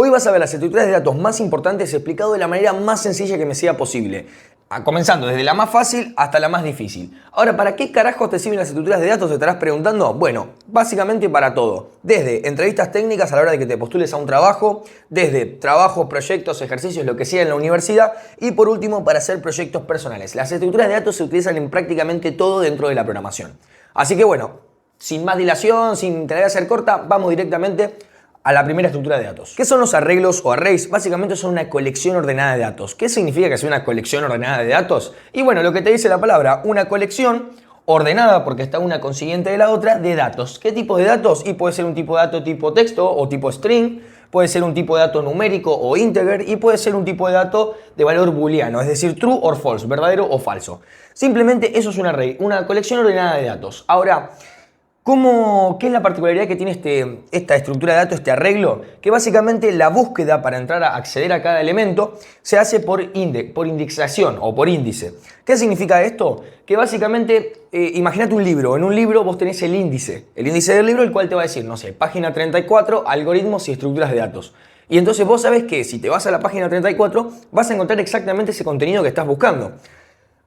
Hoy vas a ver las estructuras de datos más importantes explicado de la manera más sencilla que me sea posible. Comenzando desde la más fácil hasta la más difícil. Ahora, ¿para qué carajos te sirven las estructuras de datos? Te estarás preguntando. Bueno, básicamente para todo. Desde entrevistas técnicas a la hora de que te postules a un trabajo, desde trabajos, proyectos, ejercicios, lo que sea en la universidad, y por último para hacer proyectos personales. Las estructuras de datos se utilizan en prácticamente todo dentro de la programación. Así que bueno, sin más dilación, sin tener que ser corta, vamos directamente a la primera estructura de datos. ¿Qué son los arreglos o arrays? Básicamente son una colección ordenada de datos. ¿Qué significa que sea una colección ordenada de datos? Y bueno, lo que te dice la palabra, una colección ordenada, porque está una consiguiente de la otra, de datos. ¿Qué tipo de datos? Y puede ser un tipo de dato tipo texto o tipo string, puede ser un tipo de dato numérico o integer, y puede ser un tipo de dato de valor booleano, es decir, true or false, verdadero o falso. Simplemente eso es un array, una colección ordenada de datos. Ahora, ¿qué es la particularidad que tiene esta estructura de datos, este arreglo? Que básicamente la búsqueda para entrar a acceder a cada elemento se hace por indexación o por índice. ¿Qué significa esto? Que básicamente, imagínate un libro. En un libro vos tenés el índice del libro, el cual te va a decir, no sé, página 34, algoritmos y estructuras de datos. Y entonces vos sabés que si te vas a la página 34 vas a encontrar exactamente ese contenido que estás buscando.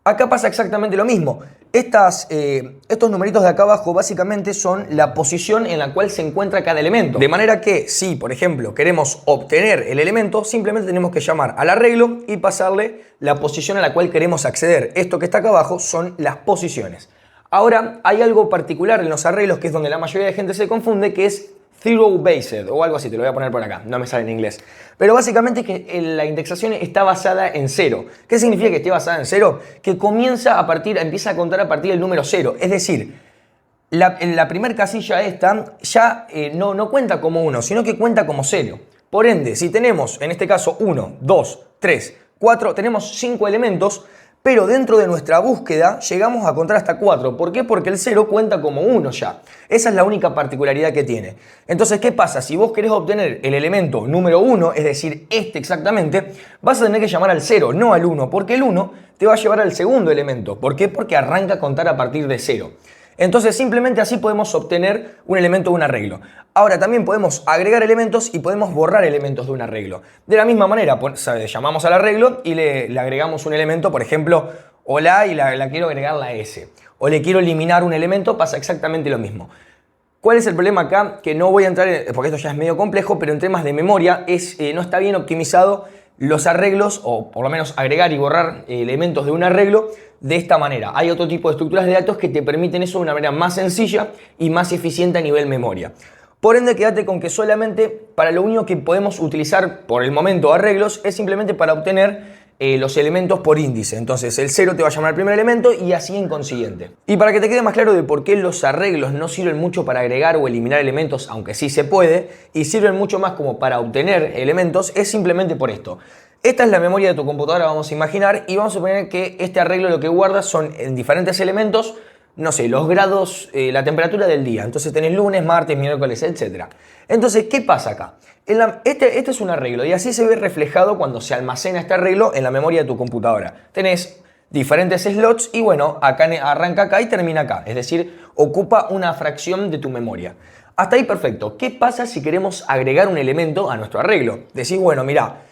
Acá pasa exactamente lo mismo. Estos numeritos de acá abajo básicamente son la posición en la cual se encuentra cada elemento. De manera que si, por ejemplo, queremos obtener el elemento, simplemente tenemos que llamar al arreglo y pasarle la posición a la cual queremos acceder. Esto que está acá abajo son las posiciones. Ahora, hay algo particular en los arreglos que es donde la mayoría de gente se confunde, que es zero based o algo así, te lo voy a poner por acá, no me sale en inglés. Pero básicamente que la indexación está basada en cero. ¿Qué significa que esté basada en cero? Que empieza a contar a partir del número 0. Es decir, en la primera casilla esta ya no cuenta como 1, sino que cuenta como 0. Por ende, si tenemos en este caso 1, 2, 3, 4, tenemos 5 elementos, pero dentro de nuestra búsqueda llegamos a contar hasta 4. ¿Por qué? Porque el 0 cuenta como 1 ya. Esa es la única particularidad que tiene. Entonces, ¿qué pasa? Si vos querés obtener el elemento número 1, es decir, este exactamente, vas a tener que llamar al 0, no al 1, porque el 1 te va a llevar al segundo elemento. ¿Por qué? Porque arranca a contar a partir de 0. Entonces simplemente así podemos obtener un elemento de un arreglo. Ahora también podemos agregar elementos y podemos borrar elementos de un arreglo. De la misma manera, llamamos al arreglo y le agregamos un elemento, por ejemplo, hola, y la quiero agregar la S. O le quiero eliminar un elemento, pasa exactamente lo mismo. ¿Cuál es el problema acá? Que no voy a entrar, porque esto ya es medio complejo, pero en temas de memoria no está bien optimizado los arreglos, o por lo menos agregar y borrar elementos de un arreglo de esta manera. Hay otro tipo de estructuras de datos que te permiten eso de una manera más sencilla y más eficiente a nivel memoria. Por ende, quédate con que solamente para lo único que podemos utilizar por el momento arreglos es simplemente para obtener los elementos por índice. Entonces el 0 te va a llamar el primer elemento y así en consiguiente. Y para que te quede más claro de por qué los arreglos no sirven mucho para agregar o eliminar elementos, aunque sí se puede, y sirven mucho más como para obtener elementos, es simplemente por esto. Esta es la memoria de tu computadora, vamos a imaginar, y vamos a suponer que este arreglo lo que guarda son en diferentes elementos, no sé, los grados, la temperatura del día. Entonces tenés lunes, martes, miércoles, etc. Entonces, ¿qué pasa acá? Este es un arreglo y así se ve reflejado cuando se almacena este arreglo en la memoria de tu computadora. Tenés diferentes slots y bueno, acá arranca acá y termina acá. Es decir, ocupa una fracción de tu memoria. Hasta ahí perfecto. ¿Qué pasa si queremos agregar un elemento a nuestro arreglo? Decís, bueno, mirá,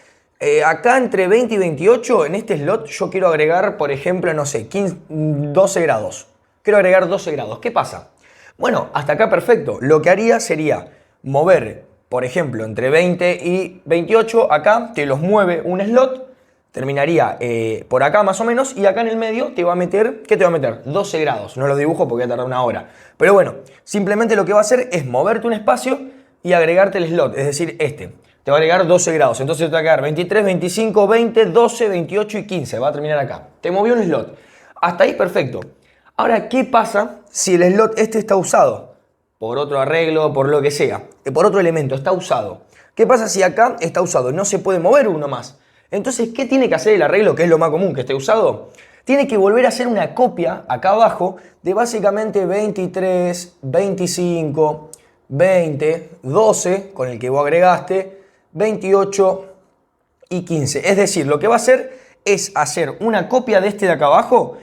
acá entre 20 y 28 en este slot yo quiero agregar, por ejemplo, no sé, 12 grados. Quiero agregar 12 grados. ¿Qué pasa? Bueno, hasta acá perfecto. Lo que haría sería mover, por ejemplo, entre 20 y 28, acá te los mueve un slot, terminaría por acá más o menos, y acá en el medio te va a meter, ¿qué te va a meter? 12 grados. No los dibujo porque va a tardar una hora. Pero bueno, simplemente lo que va a hacer es moverte un espacio y agregarte el slot, es decir, este. Te va a agregar 12 grados, entonces te va a quedar 23, 25, 20, 12, 28 y 15. Va a terminar acá. Te movió un slot. Hasta ahí perfecto. Ahora, ¿qué pasa si el slot este está usado? Por otro arreglo, por lo que sea. Por otro elemento, está usado. ¿Qué pasa si acá está usado? No se puede mover uno más. Entonces, ¿qué tiene que hacer el arreglo, que es lo más común, que esté usado? Tiene que volver a hacer una copia acá abajo de básicamente 23, 25, 20, 12, con el que vos agregaste, 28 y 15. Es decir, lo que va a hacer es hacer una copia de este de acá abajo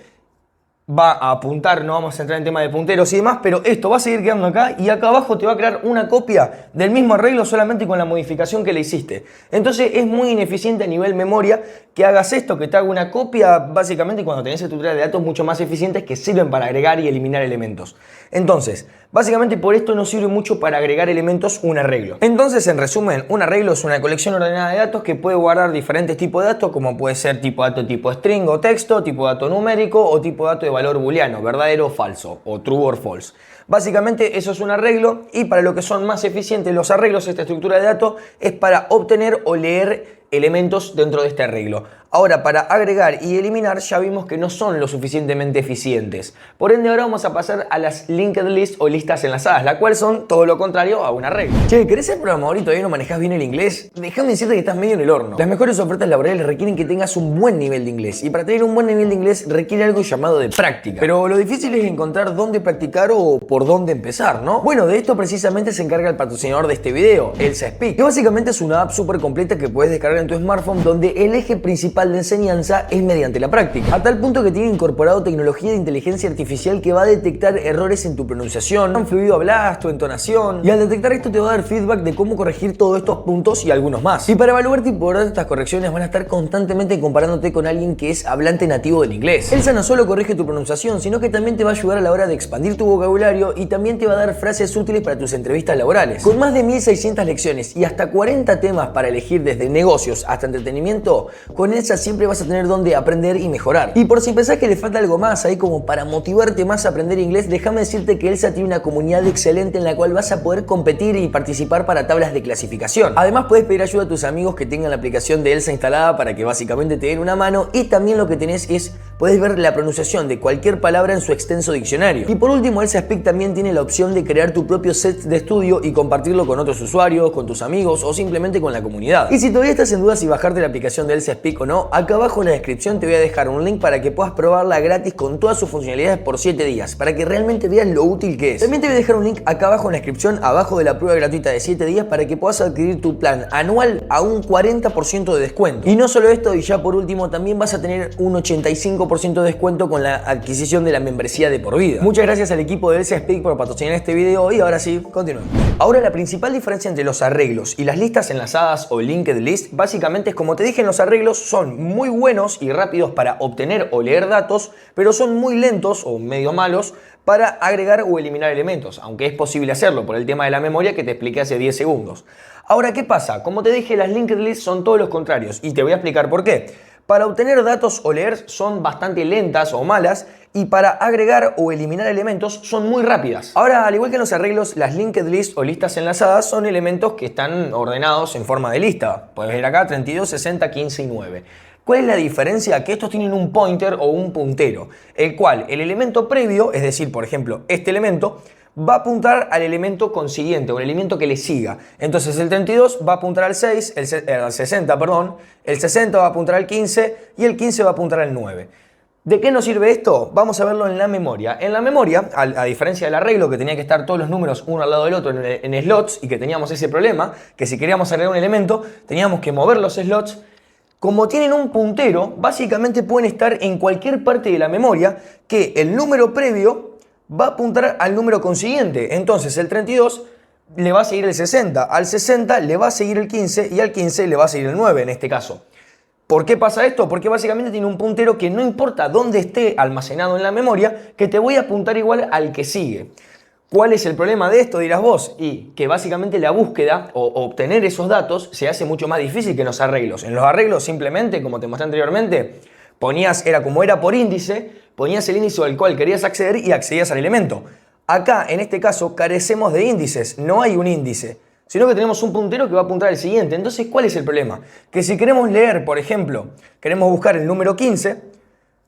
va a apuntar, no vamos a entrar en tema de punteros y demás, pero esto va a seguir quedando acá y acá abajo te va a crear una copia del mismo arreglo solamente con la modificación que le hiciste. Entonces es muy ineficiente a nivel memoria que hagas esto, que te haga una copia básicamente cuando tenés estructuras de datos mucho más eficientes que sirven para agregar y eliminar elementos. Entonces, básicamente por esto no sirve mucho para agregar elementos un arreglo. Entonces, en resumen, un arreglo es una colección ordenada de datos que puede guardar diferentes tipos de datos, como puede ser tipo de dato tipo string o texto, tipo de dato numérico o tipo de dato de valor booleano, verdadero o falso, o true or false. Básicamente eso es un arreglo y para lo que son más eficientes los arreglos, esta estructura de datos es para obtener o leer elementos dentro de este arreglo. Ahora, para agregar y eliminar ya vimos que no son lo suficientemente eficientes. Por ende, ahora vamos a pasar a las linked list o listas enlazadas, la cual son todo lo contrario a un arreglo. Che, ¿querés ser programador y todavía no manejas bien el inglés? Déjame decirte que estás medio en el horno. Las mejores ofertas laborales requieren que tengas un buen nivel de inglés y para tener un buen nivel de inglés requiere algo llamado de práctica. Pero lo difícil es encontrar dónde practicar o por dónde empezar, ¿no? Bueno, de esto precisamente se encarga el patrocinador de este video, Elsa Speak, que básicamente es una app súper completa que puedes descargar en tu smartphone donde el eje principal de enseñanza es mediante la práctica, a tal punto que tiene incorporado tecnología de inteligencia artificial que va a detectar errores en tu pronunciación, cuán fluido hablas, tu entonación, y al detectar esto te va a dar feedback de cómo corregir todos estos puntos y algunos más. Y para evaluarte y poder dar estas correcciones van a estar constantemente comparándote con alguien que es hablante nativo del inglés. Elsa no solo corrige tu pronunciación, sino que también te va a ayudar a la hora de expandir tu vocabulario y también te va a dar frases útiles para tus entrevistas laborales. Con más de 1600 lecciones y hasta 40 temas para elegir desde negocios hasta entretenimiento, con Elsa siempre vas a tener donde aprender y mejorar. Y por si pensás que le falta algo más ahí como para motivarte más a aprender inglés, déjame decirte que Elsa tiene una comunidad excelente en la cual vas a poder competir y participar para tablas de clasificación. Además puedes pedir ayuda a tus amigos que tengan la aplicación de Elsa instalada para que básicamente te den una mano y también lo que tenés es, puedes ver la pronunciación de cualquier palabra en su extenso diccionario. Y por último, Elsa Speak también tiene la opción de crear tu propio set de estudio y compartirlo con otros usuarios, con tus amigos o simplemente con la comunidad. Y si todavía estás en duda si bajarte la aplicación de Elsa Speak o no, acá abajo en la descripción te voy a dejar un link para que puedas probarla gratis con todas sus funcionalidades por 7 días, para que realmente veas lo útil que es. También te voy a dejar un link acá abajo en la descripción, abajo de la prueba gratuita de 7 días, para que puedas adquirir tu plan anual a un 40% de descuento. Y no solo esto, y ya por último, también vas a tener un 85% de descuento con la adquisición de la membresía de por vida. Muchas gracias al equipo de Elsa Speak por patrocinar este video y ahora sí, continuemos. Ahora la principal diferencia entre los arreglos y las listas enlazadas o linked list básicamente es, como te dije, en los arreglos son muy buenos y rápidos para obtener o leer datos, pero son muy lentos o medio malos para agregar o eliminar elementos, aunque es posible hacerlo por el tema de la memoria que te expliqué hace 10 segundos. Ahora, ¿qué pasa? Como te dije, las linked lists son todos los contrarios y te voy a explicar por qué. Para obtener datos o leer son bastante lentas o malas y para agregar o eliminar elementos son muy rápidas. Ahora, al igual que en los arreglos, las linked lists o listas enlazadas son elementos que están ordenados en forma de lista. Puedes ver acá 32, 60, 15 y 9. ¿Cuál es la diferencia? Que estos tienen un pointer o un puntero, el cual el elemento previo, es decir, por ejemplo, este elemento, va a apuntar al elemento consiguiente o el elemento que le siga. Entonces el 32 va a apuntar al 6, al 60, perdón, el 60 va a apuntar al 15 y el 15 va a apuntar al 9. ¿De qué nos sirve esto? Vamos a verlo en la memoria. En la memoria, a diferencia del arreglo, que tenía que estar todos los números uno al lado del otro en slots y que teníamos ese problema, que si queríamos agregar un elemento teníamos que mover los slots. Como tienen un puntero, básicamente pueden estar en cualquier parte de la memoria que el número previo va a apuntar al número consiguiente. Entonces el 32 le va a seguir el 60, al 60 le va a seguir el 15 y al 15 le va a seguir el 9 en este caso. ¿Por qué pasa esto? Porque básicamente tiene un puntero que no importa dónde esté almacenado en la memoria, que te voy a apuntar igual al que sigue. ¿Cuál es el problema de esto? Dirás vos. Y que básicamente la búsqueda o obtener esos datos se hace mucho más difícil que en los arreglos. En los arreglos simplemente, como te mostré anteriormente, era como era por índice, ponías el índice al cual querías acceder y accedías al elemento. Acá, en este caso, carecemos de índices, no hay un índice, sino que tenemos un puntero que va a apuntar al siguiente. Entonces, ¿cuál es el problema? Que si queremos leer, por ejemplo, queremos buscar el número 15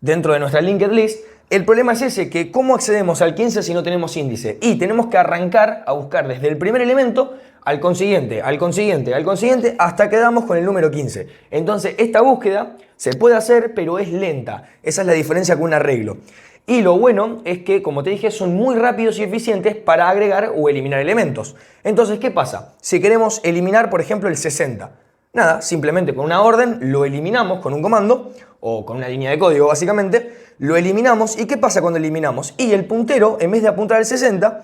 dentro de nuestra linked list, el problema es ese, que ¿cómo accedemos al 15 si no tenemos índice? Y tenemos que arrancar a buscar desde el primer elemento al consiguiente, al consiguiente, al consiguiente, hasta que damos con el número 15. Entonces, esta búsqueda se puede hacer, pero es lenta. Esa es la diferencia con un arreglo. Y lo bueno es que, como te dije, son muy rápidos y eficientes para agregar o eliminar elementos. Entonces, ¿qué pasa? Si queremos eliminar, por ejemplo, el 60, Nada, simplemente con una orden lo eliminamos con un comando o con una línea de código básicamente, lo eliminamos. ¿Y qué pasa cuando eliminamos? Y el puntero, en vez de apuntar al 60,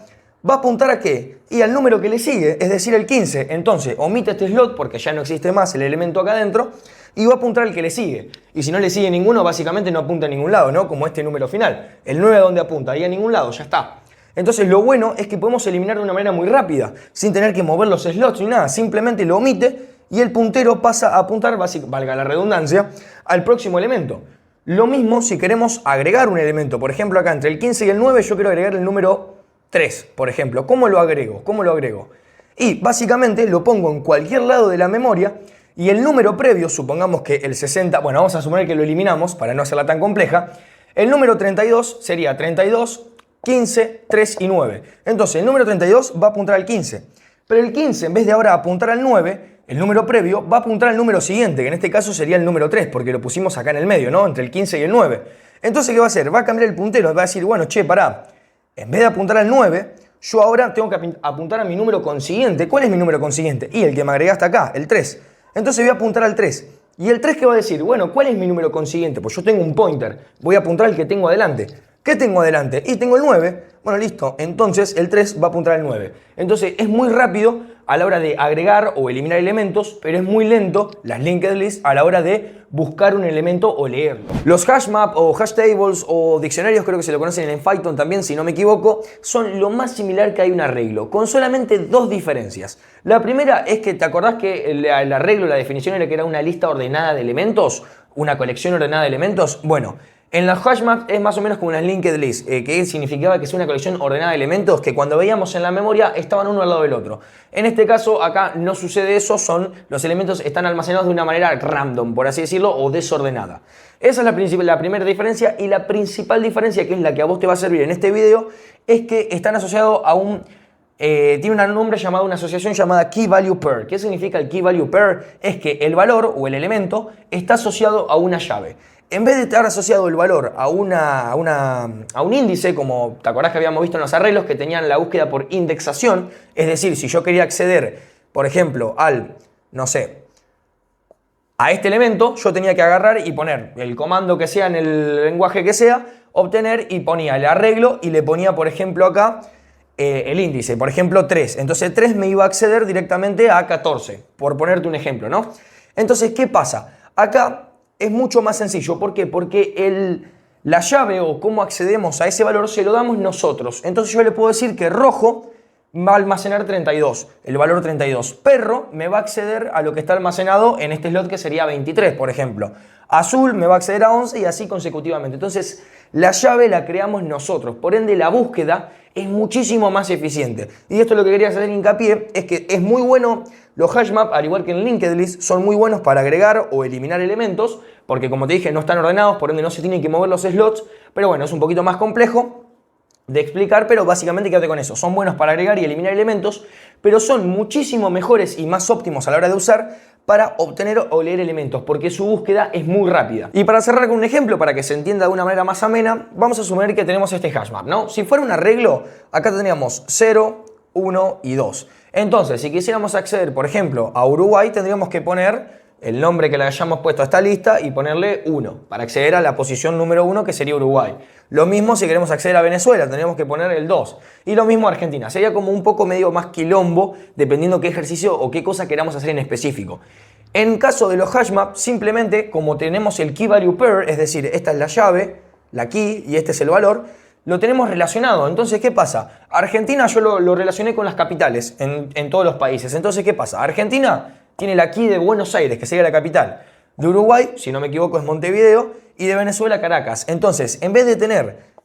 va a apuntar ¿a qué? Y al número que le sigue, es decir, el 15. Entonces, omite este slot porque ya no existe más el elemento acá adentro y va a apuntar al que le sigue. Y si no le sigue ninguno, básicamente no apunta a ningún lado, ¿no? Como este número final. El 9 ¿a dónde apunta? Ahí a ningún lado, ya está. Entonces lo bueno es que podemos eliminar de una manera muy rápida, sin tener que mover los slots ni nada. Simplemente lo omite y el puntero pasa a apuntar, valga la redundancia, al próximo elemento. Lo mismo si queremos agregar un elemento. Por ejemplo, acá entre el 15 y el 9 yo quiero agregar el número 3, por ejemplo. ¿Cómo lo agrego? ¿Cómo lo agrego? Y básicamente lo pongo en cualquier lado de la memoria y el número previo, supongamos que el 60, bueno, vamos a suponer que lo eliminamos para no hacerla tan compleja. El número 32 sería 32, 15, 3 y 9. Entonces el número 32 va a apuntar al 15. Pero el 15, en vez de ahora apuntar al 9, el número previo va a apuntar al número siguiente, que en este caso sería el número 3, porque lo pusimos acá en el medio, ¿no? Entre el 15 y el 9. Entonces, ¿qué va a hacer? Va a cambiar el puntero, va a decir, bueno, che, pará, en vez de apuntar al 9, yo ahora tengo que apuntar a mi número consiguiente. ¿Cuál es mi número consiguiente? Y el que me agregaste acá, el 3. Entonces voy a apuntar al 3. ¿Y el 3 qué va a decir? Bueno, ¿cuál es mi número consiguiente? Pues yo tengo un pointer, voy a apuntar al que tengo adelante. ¿Qué tengo adelante? Y tengo el 9. Bueno, listo. Entonces el 3 va a apuntar al 9. Entonces es muy rápido a la hora de agregar o eliminar elementos, pero es muy lento las linked lists a la hora de buscar un elemento o leerlo. Los hash map o hash tables o diccionarios, creo que se lo conocen en Python también, si no me equivoco, son lo más similar que hay un arreglo, con solamente dos diferencias. La primera es que, ¿te acordás que el arreglo, la definición era que era una lista ordenada de elementos? Una colección ordenada de elementos. Bueno, en la hash map es más o menos como una linked list, que significaba que es una colección ordenada de elementos que cuando veíamos en la memoria estaban uno al lado del otro. En este caso acá no sucede eso, los elementos están almacenados de una manera random, por así decirlo, o desordenada. Esa es la primera diferencia, y la principal diferencia, que es la que a vos te va a servir en este video, es que están asociados a tiene un nombre llamado, una asociación llamada Key Value Pair. ¿Qué significa el Key Value Pair? Es que el valor o el elemento está asociado a una llave. En vez de estar asociado el valor a un índice, como te acordás que habíamos visto en los arreglos que tenían la búsqueda por indexación, es decir, si yo quería acceder, por ejemplo, no sé, a este elemento, yo tenía que agarrar y poner el comando que sea en el lenguaje que sea, obtener, y ponía el arreglo y le ponía, por ejemplo, acá el índice, por ejemplo 3. Entonces 3 me iba a acceder directamente a 14, por ponerte un ejemplo, ¿no? Entonces, ¿qué pasa? Acá es mucho más sencillo. ¿Por qué? Porque la llave o cómo accedemos a ese valor se lo damos nosotros. Entonces yo le puedo decir que rojo va a almacenar 32, el valor 32. Perro me va a acceder a lo que está almacenado en este slot, que sería 23, por ejemplo. Azul me va a acceder a 11 y así consecutivamente. Entonces la llave la creamos nosotros. Por ende la búsqueda es muchísimo más eficiente. Y esto es lo que quería hacer hincapié, es que es muy bueno. Los hash map, al igual que en linked list, son muy buenos para agregar o eliminar elementos, porque como te dije no están ordenados, por ende no se tienen que mover los slots. Pero bueno, es un poquito más complejo de explicar, pero básicamente quédate con eso. Son buenos para agregar y eliminar elementos, pero son muchísimo mejores y más óptimos a la hora de usar para obtener o leer elementos, porque su búsqueda es muy rápida. Y para cerrar con un ejemplo, para que se entienda de una manera más amena, vamos a suponer que tenemos este hash map, ¿no? Si fuera un arreglo, acá tendríamos 0, 1 y 2. Entonces, si quisiéramos acceder, por ejemplo, a Uruguay, tendríamos que poner el nombre que le hayamos puesto a esta lista y ponerle 1 para acceder a la posición número 1, que sería Uruguay. Lo mismo si queremos acceder a Venezuela, tendríamos que poner el 2. Y lo mismo a Argentina. Sería como un poco medio más quilombo, dependiendo qué ejercicio o qué cosa queramos hacer en específico. En caso de los hash maps, simplemente como tenemos el Key Value Pair, es decir, esta es la llave, la key, y este es el valor, lo tenemos relacionado. Entonces, ¿qué pasa? Argentina yo lo relacioné con las capitales en todos los países. Entonces, ¿qué pasa? Argentina tiene la key de Buenos Aires, que sería la capital. De Uruguay, si no me equivoco, es Montevideo. Y de Venezuela, Caracas. Entonces, en vez de tener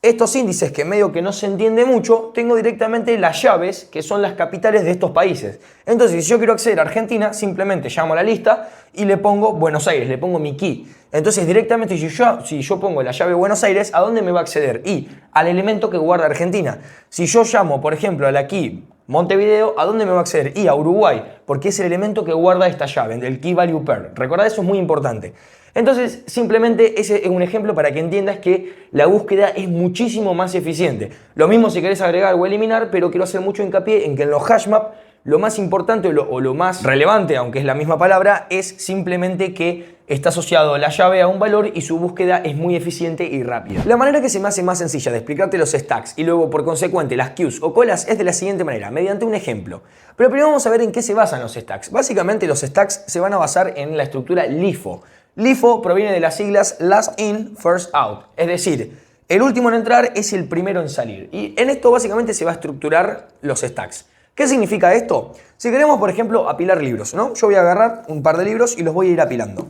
estos índices que medio que no se entiende mucho, tengo directamente las llaves, que son las capitales de estos países. Entonces, si yo quiero acceder a Argentina, simplemente llamo a la lista y le pongo Buenos Aires, le pongo mi key. Entonces, directamente, si yo pongo la llave Buenos Aires, ¿a dónde me va a acceder? Y al elemento que guarda Argentina. Si yo llamo, por ejemplo, a la key Montevideo, ¿a dónde me va a acceder? Y a Uruguay, porque es el elemento que guarda esta llave, el Key Value Pair. Recordad, eso es muy importante. Entonces, simplemente ese es un ejemplo para que entiendas que la búsqueda es muchísimo más eficiente. Lo mismo si querés agregar o eliminar, pero quiero hacer mucho hincapié en que en los hash map Lo más importante o lo más relevante, aunque es la misma palabra, es simplemente que está asociado la llave a un valor y su búsqueda es muy eficiente y rápida. La manera que se me hace más sencilla de explicarte los stacks y luego por consecuente las queues o colas es de la siguiente manera, mediante un ejemplo. Pero primero vamos a ver en qué se basan los stacks. Básicamente los stacks se van a basar en la estructura LIFO. LIFO proviene de las siglas Last In, First Out, es decir, el último en entrar es el primero en salir. Y en esto básicamente se va a estructurar los stacks. ¿Qué significa esto? Si queremos, por ejemplo, apilar libros, ¿no? Yo voy a agarrar un par de libros y los voy a ir apilando.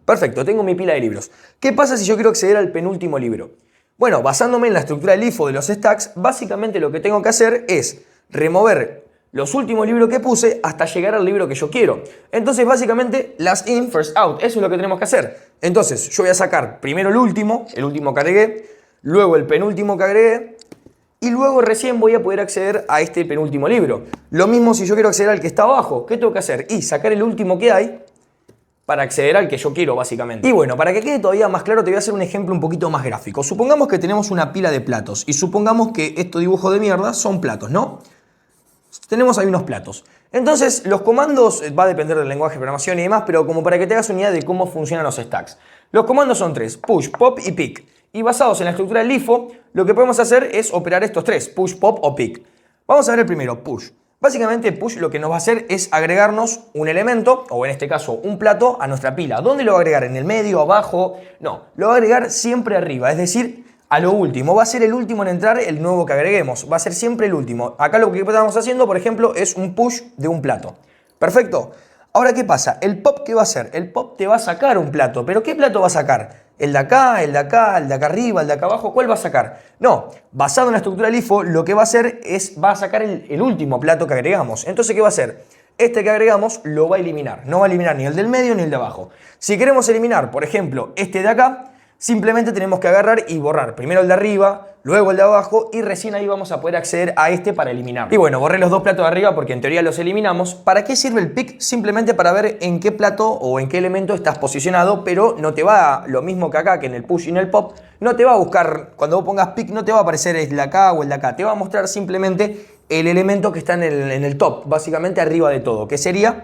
Perfecto, tengo mi pila de libros. ¿Qué pasa si yo quiero acceder al penúltimo libro? Bueno, basándome en la estructura LIFO de los stacks, básicamente lo que tengo que hacer es remover los últimos libros que puse hasta llegar al libro que yo quiero. Entonces, básicamente, last in, first out. Eso es lo que tenemos que hacer. Entonces, yo voy a sacar primero el último que agregué, luego el penúltimo que agregué, y luego recién voy a poder acceder a este penúltimo libro. Lo mismo si yo quiero acceder al que está abajo. ¿Qué tengo que hacer? Y sacar el último que hay para acceder al que yo quiero, básicamente. Y bueno, para que quede todavía más claro, te voy a hacer un ejemplo un poquito más gráfico. Supongamos que tenemos una pila de platos y supongamos que estos dibujos de mierda son platos, ¿no? Tenemos ahí unos platos. Entonces, los comandos, va a depender del lenguaje de programación y demás, pero como para que te hagas una idea de cómo funcionan los stacks. Los comandos son tres: push, pop y pick. Y basados en la estructura LIFO, lo que podemos hacer es operar estos tres: push, pop o pick. Vamos a ver el primero, push. Básicamente, push lo que nos va a hacer es agregarnos un elemento, o en este caso un plato, a nuestra pila. ¿Dónde lo va a agregar? ¿En el medio, abajo? No, lo va a agregar siempre arriba, es decir, a lo último. Va a ser el último en entrar el nuevo que agreguemos. Va a ser siempre el último. Acá lo que estamos haciendo, por ejemplo, es un push de un plato. Perfecto. Ahora, ¿qué pasa? El pop, ¿qué va a hacer? El pop te va a sacar un plato. ¿Pero qué plato va a sacar? ¿El de acá, el de acá, el de acá arriba, el de acá abajo? ¿Cuál va a sacar? No, basado en la estructura LIFO, lo que va a hacer es, va a sacar el último plato que agregamos. Entonces, ¿qué va a hacer? Este que agregamos lo va a eliminar. No va a eliminar ni el del medio ni el de abajo. Si queremos eliminar, por ejemplo, este de acá, simplemente tenemos que agarrar y borrar primero el de arriba, luego el de abajo y recién ahí vamos a poder acceder a este para eliminarlo. Y bueno, borré los dos platos de arriba porque en teoría los eliminamos. ¿Para qué sirve el pick? Simplemente para ver en qué plato o en qué elemento estás posicionado, pero no te va, lo mismo que acá, que en el push y en el pop, no te va a buscar, cuando vos pongas pick no te va a aparecer el de acá o el de acá, te va a mostrar simplemente el elemento que está en el top, básicamente arriba de todo, que sería,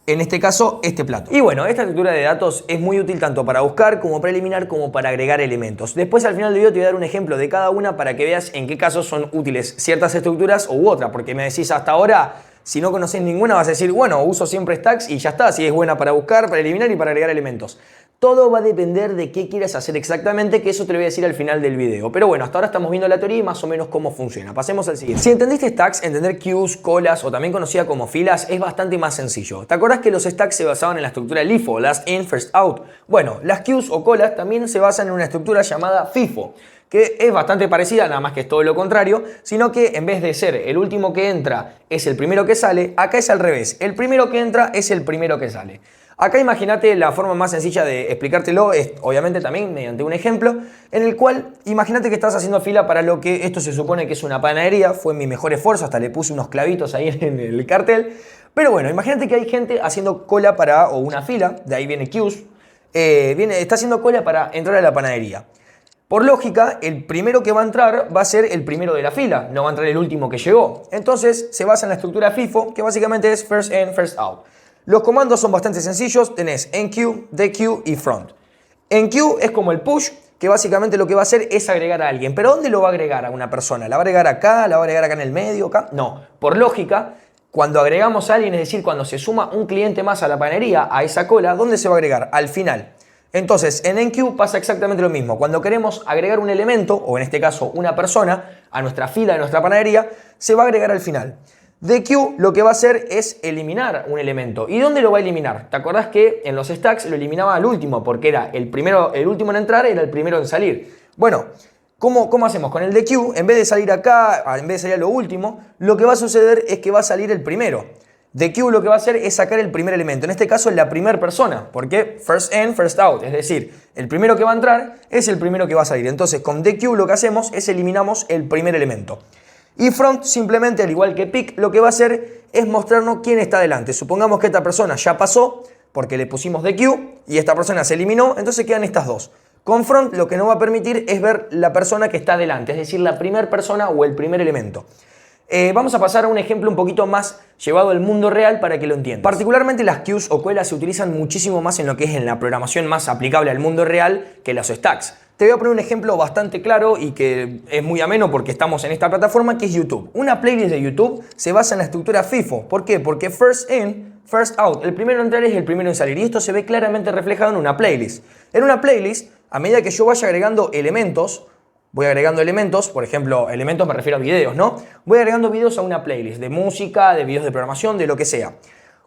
en este caso, este plato. Y bueno, esta estructura de datos es muy útil tanto para buscar como para eliminar como para agregar elementos. Después al final del video te voy a dar un ejemplo de cada una para que veas en qué casos son útiles ciertas estructuras u otra, porque me decís hasta ahora, si no conoces ninguna vas a decir, bueno, uso siempre stacks y ya está, si es buena para buscar, para eliminar y para agregar elementos. Todo va a depender de qué quieras hacer exactamente, que eso te lo voy a decir al final del video. Pero bueno, hasta ahora estamos viendo la teoría y más o menos cómo funciona. Pasemos al siguiente. Si entendiste stacks, entender queues, colas o también conocida como filas es bastante más sencillo. ¿Te acordás que los stacks se basaban en la estructura LIFO, last in, first out? Bueno, las queues o colas también se basan en una estructura llamada FIFO, que es bastante parecida, nada más que es todo lo contrario, sino que en vez de ser el último que entra es el primero que sale, acá es al revés. El primero que entra es el primero que sale. Acá imagínate la forma más sencilla de explicártelo, es obviamente también mediante un ejemplo, en el cual imagínate que estás haciendo fila para lo que esto se supone que es una panadería, fue mi mejor esfuerzo, hasta le puse unos clavitos ahí en el cartel, pero bueno, imagínate que hay gente haciendo cola para, o una fila, de ahí viene queues, está haciendo cola para entrar a la panadería. Por lógica, el primero que va a entrar va a ser el primero de la fila, no va a entrar el último que llegó. Entonces se basa en la estructura FIFO, que básicamente es first in, first out. Los comandos son bastante sencillos, tenés enqueue, dequeue y front. Enqueue es como el push, que básicamente lo que va a hacer es agregar a alguien. ¿Pero dónde lo va a agregar a una persona? ¿La va a agregar acá? ¿La va a agregar acá en el medio? ¿Acá? No. Por lógica, cuando agregamos a alguien, es decir, cuando se suma un cliente más a la panadería, a esa cola, ¿dónde se va a agregar? Al final. Entonces, en enqueue pasa exactamente lo mismo. Cuando queremos agregar un elemento, o en este caso una persona, a nuestra fila de nuestra panadería, se va a agregar al final. Dequeue lo que va a hacer es eliminar un elemento. ¿Y dónde lo va a eliminar? ¿Te acordás que en los stacks lo eliminaba al último? Porque era el último en entrar era el primero en salir. Bueno, ¿cómo hacemos? Con el dequeue, en vez de salir acá, en vez de salir a lo último, lo que va a suceder es que va a salir el primero. Dequeue lo que va a hacer es sacar el primer elemento, en este caso la primera persona, porque first in, first out, es decir, el primero que va a entrar es el primero que va a salir. Entonces con dequeue lo que hacemos es eliminamos el primer elemento. Y front simplemente, al igual que pick, lo que va a hacer es mostrarnos quién está delante. Supongamos que esta persona ya pasó porque le pusimos dequeue y esta persona se eliminó, entonces quedan estas dos. Con front lo que nos va a permitir es ver la persona que está delante, es decir, la primera persona o el primer elemento. Vamos a pasar a un ejemplo un poquito más llevado al mundo real para que lo entiendas. Particularmente las queues o colas se utilizan muchísimo más en lo que es en la programación más aplicable al mundo real que los stacks. Te voy a poner un ejemplo bastante claro y que es muy ameno porque estamos en esta plataforma que es YouTube. Una playlist de YouTube se basa en la estructura FIFO. ¿Por qué? Porque first in, first out. El primero en entrar es el primero en salir y esto se ve claramente reflejado en una playlist. En una playlist, a medida que yo vaya agregando elementos, voy agregando elementos, por ejemplo, elementos me refiero a videos, ¿no? Voy agregando videos a una playlist de música, de videos de programación, de lo que sea.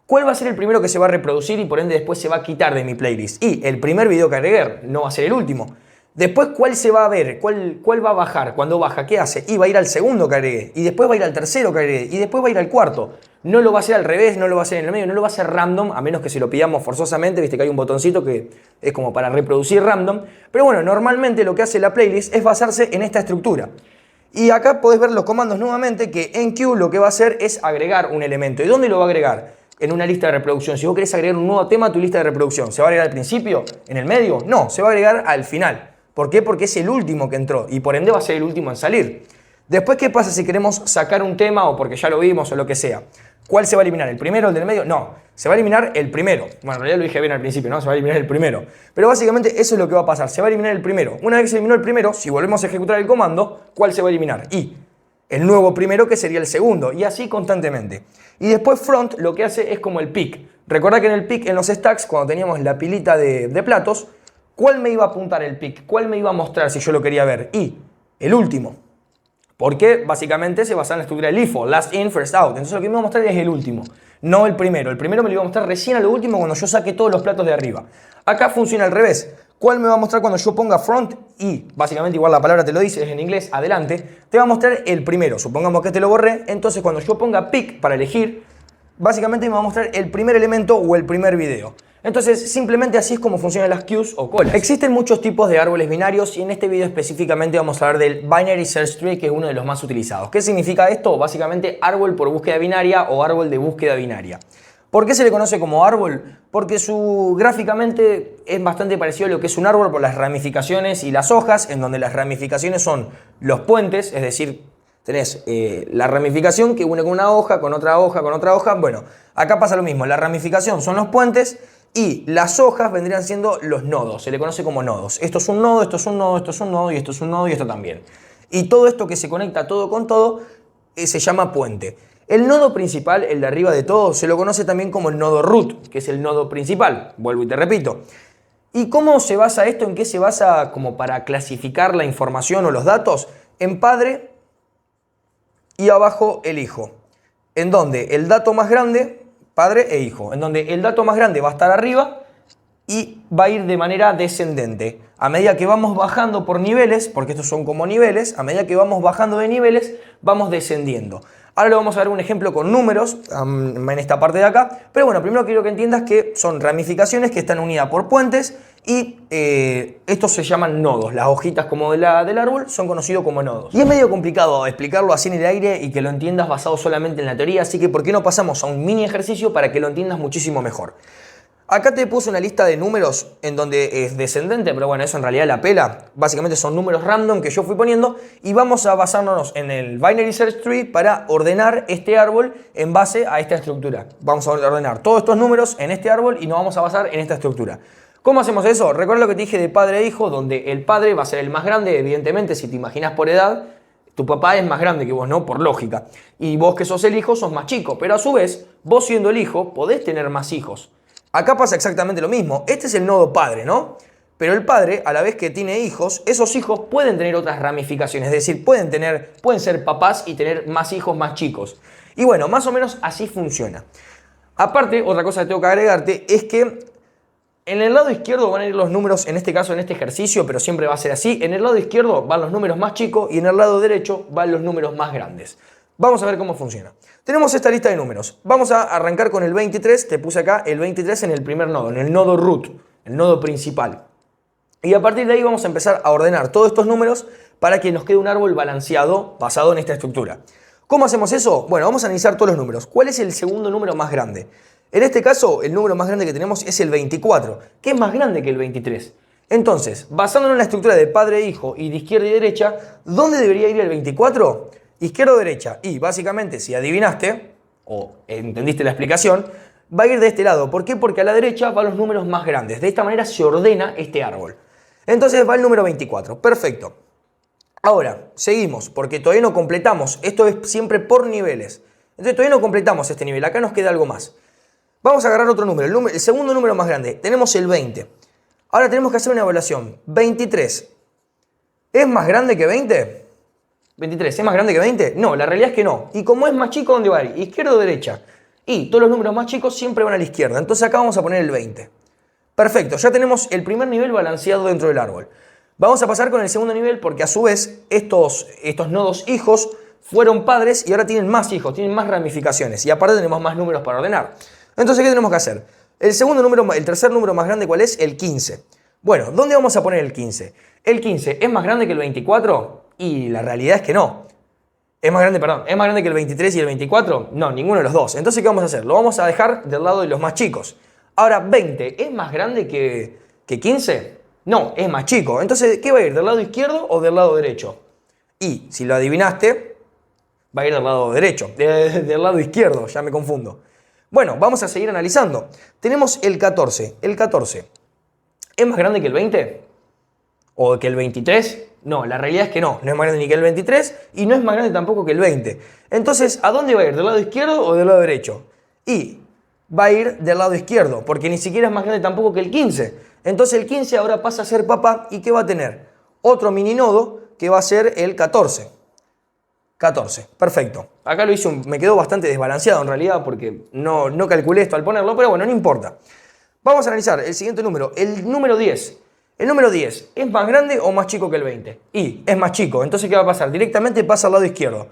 ¿Cuál va a ser el primero que se va a reproducir y por ende después se va a quitar de mi playlist? Y el primer video que agregué no va a ser el último. Después, ¿cuál se va a ver? ¿Cuál va a bajar? Cuando baja, ¿qué hace? Y va a ir al segundo que agregué, y después va a ir al tercero que agregué, y después va a ir al cuarto. No lo va a hacer al revés, no lo va a hacer en el medio, no lo va a hacer random, a menos que se lo pidamos forzosamente, viste que hay un botoncito que es como para reproducir random. Pero bueno, normalmente lo que hace la playlist es basarse en esta estructura. Y acá podés ver los comandos nuevamente que en queue lo que va a hacer es agregar un elemento. ¿Y dónde lo va a agregar? En una lista de reproducción. Si vos querés agregar un nuevo tema a tu lista de reproducción, ¿se va a agregar al principio? ¿En el medio? No, se va a agregar al final. ¿Por qué? Porque es el último que entró y por ende va a ser el último en salir. Después, ¿qué pasa si queremos sacar un tema o porque ya lo vimos o lo que sea? ¿Cuál se va a eliminar? ¿El primero o el del medio? No, se va a eliminar el primero. Bueno, en realidad lo dije bien al principio, ¿no? Se va a eliminar el primero. Pero básicamente eso es lo que va a pasar. Se va a eliminar el primero. Una vez que se eliminó el primero, si volvemos a ejecutar el comando, ¿cuál se va a eliminar? Y el nuevo primero que sería el segundo. Y así constantemente. Y después front lo que hace es como el pick. Recordá que en el pick, en los stacks, cuando teníamos la pilita de platos, ¿cuál me iba a apuntar el pick? ¿Cuál me iba a mostrar si yo lo quería ver? Y el último. Porque básicamente se basa en la estructura del LIFO, last in, first out. Entonces lo que me va a mostrar es el último, no el primero. El primero me lo iba a mostrar recién a lo último cuando yo saque todos los platos de arriba. Acá funciona al revés. ¿Cuál me va a mostrar cuando yo ponga front? Y básicamente igual la palabra te lo dice, es en inglés, adelante. Te va a mostrar el primero. Supongamos que te lo borré. Entonces cuando yo ponga pick para elegir, básicamente me va a mostrar el primer elemento o el primer video. Entonces, simplemente así es como funcionan las queues o colas. Existen muchos tipos de árboles binarios y en este video específicamente vamos a hablar del Binary Search Tree, que es uno de los más utilizados. ¿Qué significa esto? Básicamente árbol por búsqueda binaria o árbol de búsqueda binaria. ¿Por qué se le conoce como árbol? Porque gráficamente es bastante parecido a lo que es un árbol por las ramificaciones y las hojas, en donde las ramificaciones son los puentes, es decir, tenés la ramificación que une con una hoja, con otra hoja, con otra hoja. Bueno, acá pasa lo mismo, la ramificación son los puentes y las hojas vendrían siendo los nodos, se le conoce como nodos. Esto es un nodo, esto es un nodo, esto es un nodo y esto es un nodo y esto también. Y todo esto que se conecta todo con todo se llama puente. El nodo principal, el de arriba de todo, se lo conoce también como el nodo root, que es el nodo principal. Vuelvo y te repito. ¿Y cómo se basa esto? ¿En qué se basa como para clasificar la información o los datos? En padre y abajo el hijo. En donde el dato más grande, padre e hijo, en donde el dato más grande va a estar arriba y va a ir de manera descendente. A medida que vamos bajando por niveles, porque estos son como niveles, a medida que vamos bajando de niveles, vamos descendiendo. Ahora le vamos a ver un ejemplo con números en esta parte de acá. Pero bueno, primero quiero que entiendas que son ramificaciones que están unidas por puentes y estos se llaman nodos. Las hojitas como del árbol son conocidos como nodos. Y es medio complicado explicarlo así en el aire y que lo entiendas basado solamente en la teoría, así que ¿por qué no pasamos a un mini ejercicio para que lo entiendas muchísimo mejor? Acá te puse una lista de números en donde es descendente, pero bueno, eso en realidad la pela. Básicamente son números random que yo fui poniendo y vamos a basarnos en el Binary Search Tree para ordenar este árbol en base a esta estructura. Vamos a ordenar todos estos números en este árbol y nos vamos a basar en esta estructura. ¿Cómo hacemos eso? Recuerda lo que te dije de padre e hijo, donde el padre va a ser el más grande, evidentemente, si te imaginas por edad. Tu papá es más grande que vos, ¿no? Por lógica. Y vos que sos el hijo sos más chico, pero a su vez, vos siendo el hijo, podés tener más hijos. Acá pasa exactamente lo mismo. Este es el nodo padre, ¿no? Pero el padre, a la vez que tiene hijos, esos hijos pueden tener otras ramificaciones. Es decir, pueden ser papás y tener más hijos más chicos. Y bueno, más o menos así funciona. Aparte, otra cosa que tengo que agregarte es que en el lado izquierdo van a ir los números, en este caso, en este ejercicio, pero siempre va a ser así. En el lado izquierdo van los números más chicos y en el lado derecho van los números más grandes. Vamos a ver cómo funciona. Tenemos esta lista de números. Vamos a arrancar con el 23. Te puse acá el 23 en el primer nodo, en el nodo root, el nodo principal. Y a partir de ahí vamos a empezar a ordenar todos estos números para que nos quede un árbol balanceado basado en esta estructura. ¿Cómo hacemos eso? Bueno, vamos a analizar todos los números. ¿Cuál es el segundo número más grande? En este caso, el número más grande que tenemos es el 24, que es más grande que el 23. Entonces, basándonos en la estructura de padre e hijo y de izquierda y derecha, ¿dónde debería ir el 24? izquierda o derecha. Y básicamente, si adivinaste o entendiste la explicación, va a ir de este lado. ¿Por qué? Porque a la derecha van los números más grandes. De esta manera se ordena este árbol. Entonces va el número 24. Perfecto. Ahora, seguimos, porque todavía no completamos. Esto es siempre por niveles. Entonces todavía no completamos este nivel. Acá nos queda algo más. Vamos a agarrar otro número. El segundo número más grande. Tenemos el 20. Ahora tenemos que hacer una evaluación. 23. ¿Es más grande que 20? 23. ¿Es más grande que 20? No, la realidad es que no. Y como es más chico, ¿dónde va a ir? ¿Izquierda o derecha? Y todos los números más chicos siempre van a la izquierda. Entonces acá vamos a poner el 20. Perfecto, ya tenemos el primer nivel balanceado dentro del árbol. Vamos a pasar con el segundo nivel porque a su vez estos nodos hijos fueron padres y ahora tienen más hijos, tienen más ramificaciones. Y aparte tenemos más números para ordenar. Entonces, ¿qué tenemos que hacer? El tercer número más grande, ¿cuál es? El 15. Bueno, ¿dónde vamos a poner el 15? ¿El 15 es más grande que el 24? Y la realidad es que no. ¿Es más grande que el 23 y el 24? No, ninguno de los dos. Entonces, ¿qué vamos a hacer? Lo vamos a dejar del lado de los más chicos. Ahora, 20, ¿es más grande que 15? No, es más chico. Entonces, ¿qué va a ir? ¿Del lado izquierdo o del lado derecho? Y si lo adivinaste, va a ir del lado derecho, del lado izquierdo, ya me confundo. Bueno, vamos a seguir analizando. Tenemos el 14. ¿El 14 es más grande que el 20? ¿O que el 23? No, la realidad es que no. No es más grande ni que el 23 y no es más grande tampoco que el 20. Entonces, ¿a dónde va a ir? ¿Del lado izquierdo o del lado derecho? Y va a ir del lado izquierdo, porque ni siquiera es más grande tampoco que el 15. Entonces el 15 ahora pasa a ser papá, ¿y qué va a tener? Otro mini nodo que va a ser el 14. 14, perfecto. Acá lo hice, me quedó bastante desbalanceado en realidad porque no calculé esto al ponerlo, pero bueno, no importa. Vamos a analizar el siguiente número, el número 10. El número 10, ¿es más grande o más chico que el 20? Y es más chico, entonces ¿qué va a pasar? Directamente pasa al lado izquierdo.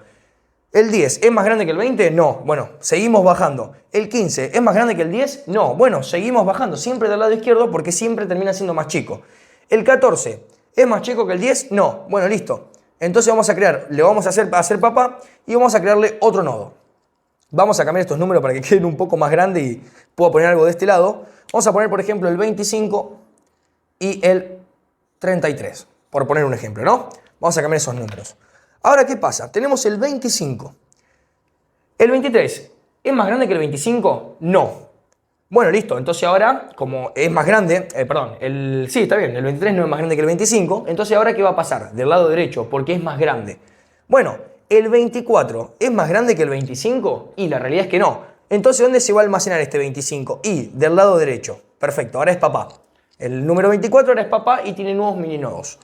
¿El 10 es más grande que el 20? No. Bueno, seguimos bajando. ¿El 15 es más grande que el 10? No. Bueno, seguimos bajando. Siempre del lado izquierdo porque siempre termina siendo más chico. ¿El 14 es más chico que el 10? No. Bueno, listo. Entonces le vamos a hacer papá y vamos a crearle otro nodo. Vamos a cambiar estos números para que queden un poco más grandes y puedo poner algo de este lado. Vamos a poner, por ejemplo, el 25 y el 33. Por poner un ejemplo, ¿no? Vamos a cambiar esos números. Ahora, ¿qué pasa? Tenemos el 25. ¿El 23 es más grande que el 25? No. Bueno, listo. Entonces ahora, como es más grande, sí, está bien, el 23 no es más grande que el 25. Entonces ahora, ¿qué va a pasar? Del lado derecho, porque es más grande. Bueno, ¿el 24 es más grande que el 25? Y la realidad es que no. Entonces, ¿dónde se va a almacenar este 25? Y del lado derecho. Perfecto, ahora es papá. El número 24 ahora es papá y tiene nuevos mini nodos.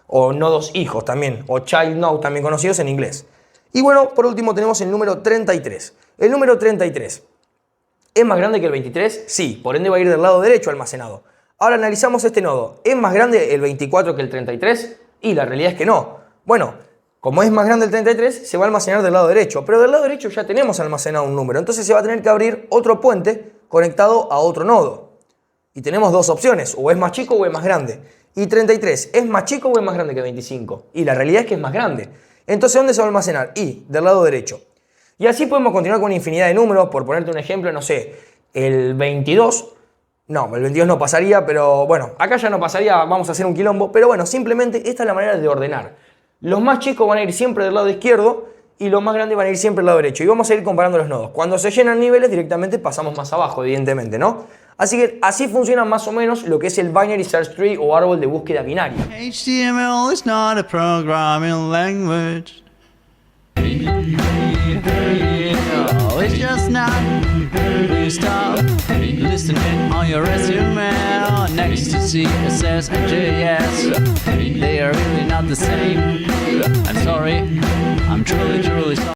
O nodos hijos también, o child node también conocidos en inglés. Y bueno, por último tenemos el número 33. El número 33, ¿es más grande que el 23? Sí, por ende va a ir del lado derecho almacenado. Ahora analizamos este nodo. ¿Es más grande el 24 que el 33? Y la realidad es que no. Bueno, como es más grande el 33, se va a almacenar del lado derecho. Pero del lado derecho ya tenemos almacenado un número. Entonces se va a tener que abrir otro puente conectado a otro nodo. Y tenemos dos opciones, o es más chico o es más grande. Y 33, ¿es más chico o es más grande que 25? Y la realidad es que es más grande. Entonces, ¿dónde se va a almacenar? Y del lado derecho. Y así podemos continuar con una infinidad de números. Por ponerte un ejemplo, no sé, el 22. No, el 22 no pasaría, pero bueno, acá ya no pasaría, vamos a hacer un quilombo. Pero bueno, simplemente esta es la manera de ordenar. Los más chicos van a ir siempre del lado izquierdo y los más grandes van a ir siempre del lado derecho. Y vamos a ir comparando los nodos. Cuando se llenan niveles, directamente pasamos más abajo, evidentemente, ¿no? Así que así funciona más o menos lo que es el Binary Search Tree o árbol de búsqueda binaria. HTML is not a programming language. No, it's just not. You stop listening on your resume next to CSS and JS. They are really not the same. I'm sorry. I'm truly sorry.